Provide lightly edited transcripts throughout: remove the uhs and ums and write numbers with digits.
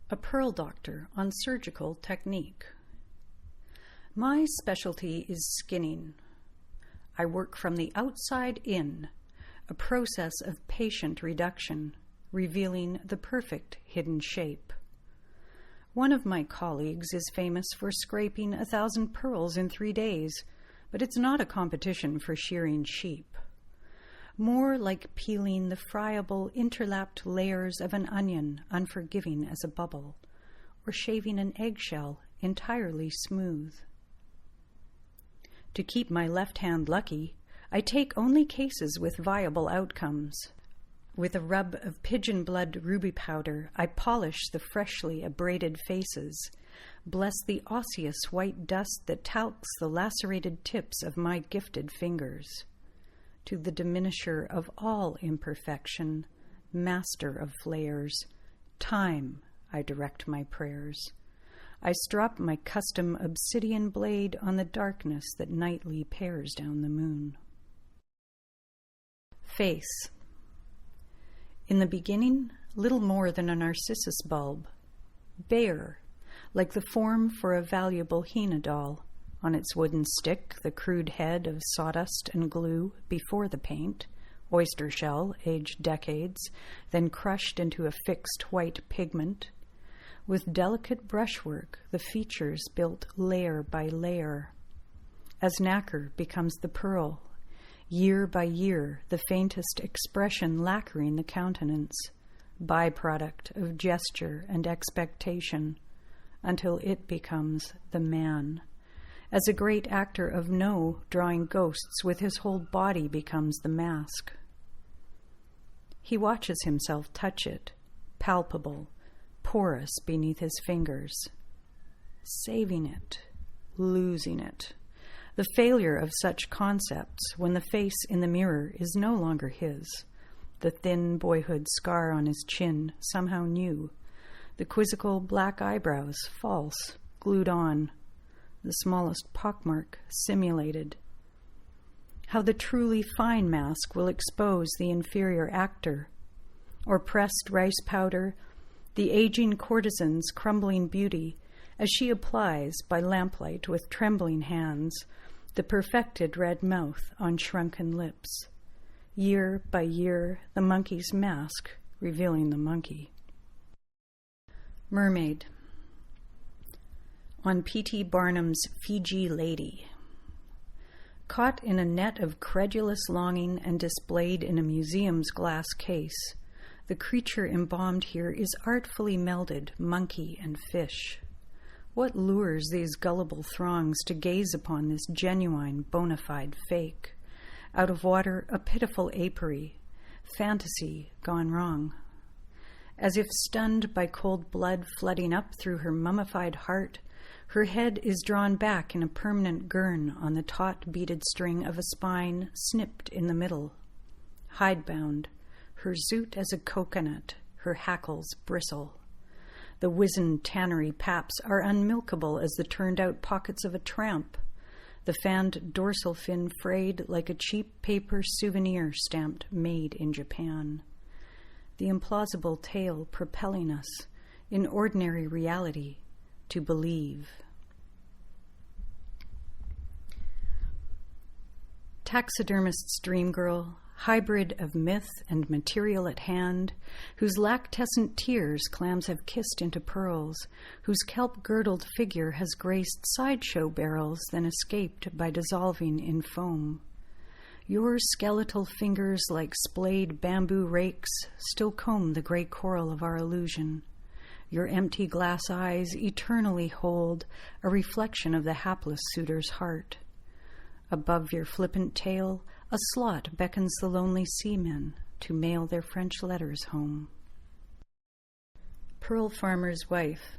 A Pearl Doctor on Surgical Technique. My specialty is skinning. I work from the outside in, a process of patient reduction, revealing the perfect hidden shape. One of my colleagues is famous for scraping 1,000 pearls in 3 days, but it's not a competition for shearing sheep. More like peeling the friable, interlapped layers of an onion, unforgiving as a bubble, or shaving an eggshell entirely smooth. To keep my left hand lucky, I take only cases with viable outcomes. With a rub of pigeon blood ruby powder, I polish the freshly abraded faces, bless the osseous white dust that talcs the lacerated tips of my gifted fingers. To the diminisher of all imperfection, master of flayers, time I direct my prayers. I strop my custom obsidian blade on the darkness that nightly peers down the moon. Face. In the beginning, little more than a narcissus bulb, bare, like the form for a valuable Hina doll. On its wooden stick, the crude head of sawdust and glue before the paint, oyster shell aged decades, then crushed into a fixed white pigment. With delicate brushwork, the features built layer by layer. As nacre becomes the pearl, year by year, the faintest expression lacquering the countenance, byproduct of gesture and expectation, until it becomes the man. As a great actor of no drawing ghosts with his whole body becomes the mask. He watches himself touch it, palpable, porous beneath his fingers, saving it, losing it. The failure of such concepts when the face in the mirror is no longer his, the thin boyhood scar on his chin somehow new, the quizzical black eyebrows false, glued on, the smallest pockmark simulated. How the truly fine mask will expose the inferior actor, or pressed rice powder, the aging courtesan's crumbling beauty, as she applies by lamplight with trembling hands the perfected red mouth on shrunken lips. Year by year, the monkey's mask revealing the monkey. Mermaid. On P.T. Barnum's Fiji Lady. Caught in a net of credulous longing and displayed in a museum's glass case, the creature embalmed here is artfully melded monkey and fish. What lures these gullible throngs to gaze upon this genuine, bona fide fake? Out of water, a pitiful apiary, fantasy gone wrong. As if stunned by cold blood flooding up through her mummified heart, her head is drawn back in a permanent gurn on the taut beaded string of a spine snipped in the middle. Hidebound, her zoot as a coconut, her hackles bristle. The wizened tannery paps are unmilkable as the turned-out pockets of a tramp, the fanned dorsal fin frayed like a cheap paper souvenir stamped made in Japan. The implausible tale propelling us, in ordinary reality, to believe. Taxidermist's dream girl, hybrid of myth and material at hand, whose lactescent tears clams have kissed into pearls, whose kelp-girdled figure has graced sideshow barrels then escaped by dissolving in foam. Your skeletal fingers like splayed bamboo rakes still comb the gray coral of our illusion. Your empty glass eyes eternally hold a reflection of the hapless suitor's heart. Above your flippant tail, a slot beckons the lonely seamen to mail their French letters home. Pearl Farmer's Wife.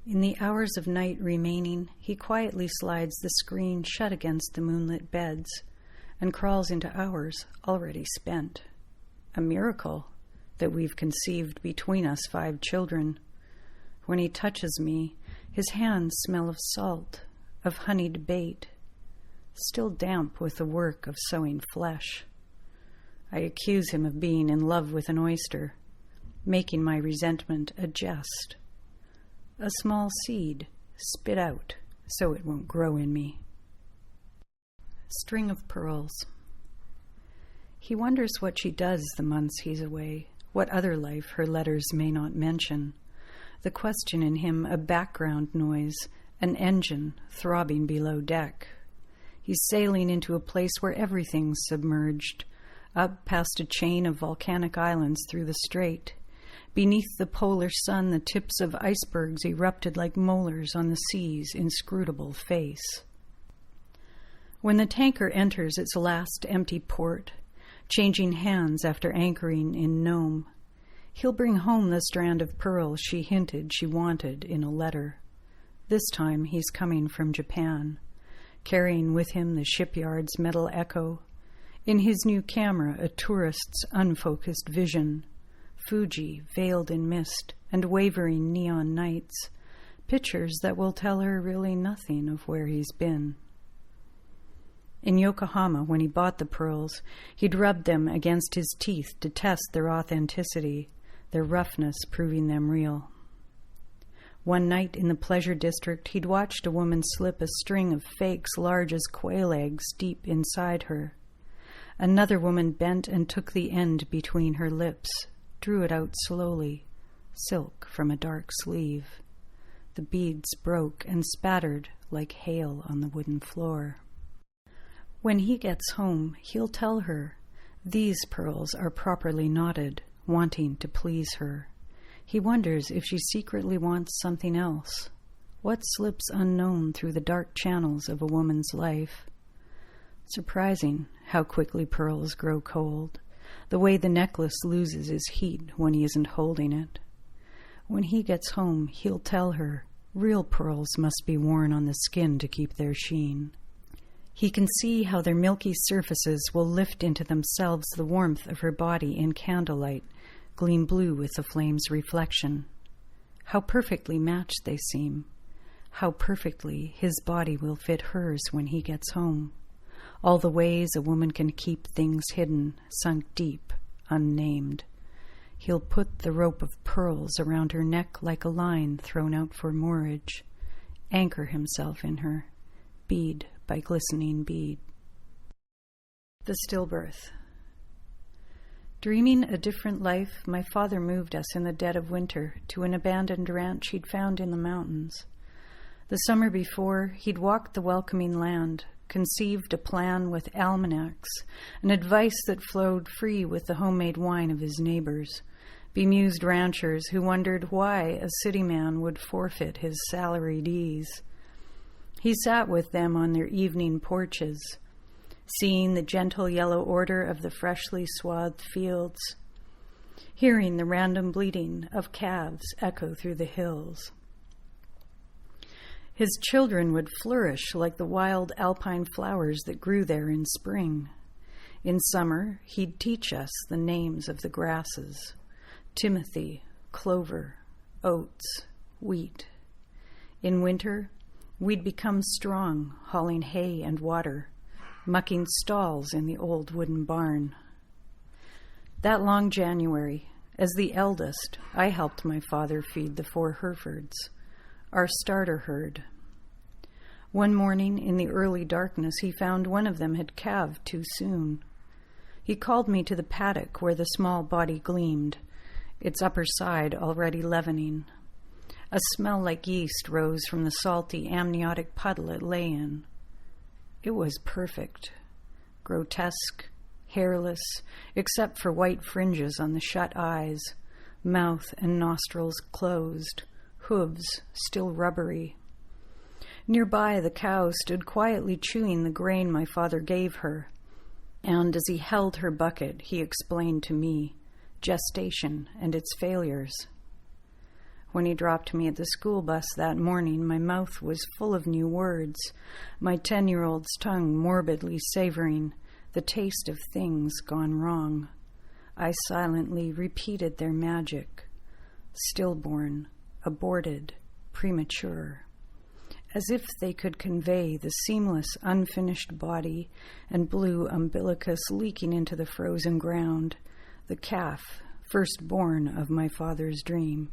In the hours of night remaining, he quietly slides the screen shut against the moonlit beds and crawls into hours already spent. A miracle that we've conceived between us 5 children. When he touches me, his hands smell of salt, of honeyed bait, still damp with the work of sewing flesh. I accuse him of being in love with an oyster. making my resentment a jest. A small seed, spit out so it won't grow in me. String of pearls. He wonders what she does the months he's away, what other life her letters may not mention. The question in him a background noise, an engine throbbing below deck. He's sailing into a place where everything's submerged, up past a chain of volcanic islands through the strait. Beneath the polar sun, the tips of icebergs erupted like molars on the sea's inscrutable face. When the tanker enters its last empty port, changing hands after anchoring in Nome, he'll bring home the strand of pearls she hinted she wanted in a letter. This time he's coming from Japan, carrying with him the shipyard's metal echo. In his new camera, a tourist's unfocused vision, Fuji veiled in mist and wavering neon nights, pictures that will tell her really nothing of where he's been. In Yokohama, when he bought the pearls, he'd rubbed them against his teeth to test their authenticity, their roughness proving them real. One night in the pleasure district, he'd watched a woman slip a string of fakes large as quail eggs deep inside her. Another woman bent and took the end between her lips, drew it out slowly, silk from a dark sleeve. The beads broke and spattered like hail on the wooden floor. When he gets home, he'll tell her, these pearls are properly knotted, wanting to please her. He wonders if she secretly wants something else. What slips unknown through the dark channels of a woman's life? Surprising how quickly pearls grow cold, the way the necklace loses its heat when he isn't holding it. When he gets home, he'll tell her, real pearls must be worn on the skin to keep their sheen. He can see how their milky surfaces will lift into themselves the warmth of her body in candlelight, gleam blue with the flame's reflection. How perfectly matched they seem. How perfectly his body will fit hers when he gets home. All the ways a woman can keep things hidden, sunk deep, unnamed. He'll put the rope of pearls around her neck like a line thrown out for moorage, anchor himself in her, bead by glistening bead. The Stillbirth. Dreaming a different life, my father moved us in the dead of winter to an abandoned ranch he'd found in the mountains. The summer before, he'd walked the welcoming land, conceived a plan with almanacs, an advice that flowed free with the homemade wine of his neighbors, bemused ranchers who wondered why a city man would forfeit his salaried ease. He sat with them on their evening porches, seeing the gentle yellow order of the freshly swathed fields, hearing the random bleating of calves echo through the hills. His children would flourish like the wild alpine flowers that grew there in spring. In summer, he'd teach us the names of the grasses: timothy, clover, oats, wheat. In winter, we'd become strong, hauling hay and water, mucking stalls in the old wooden barn. That long January, as the eldest, I helped my father feed the 4 Herefords, our starter herd. One morning in the early darkness, he found one of them had calved too soon. He called me to the paddock where the small body gleamed, its upper side already leavening. A smell like yeast rose from the salty, amniotic puddle it lay in. It was perfect, grotesque, hairless, except for white fringes on the shut eyes, mouth and nostrils closed, hooves still rubbery. Nearby, the cow stood quietly chewing the grain my father gave her, and as he held her bucket, he explained to me gestation and its failures. When he dropped me at the school bus that morning, my mouth was full of new words, my 10-year-old's tongue morbidly savoring the taste of things gone wrong. I silently repeated their magic: stillborn, aborted, premature, as if they could convey the seamless, unfinished body and blue umbilicus leaking into the frozen ground, the calf firstborn of my father's dream.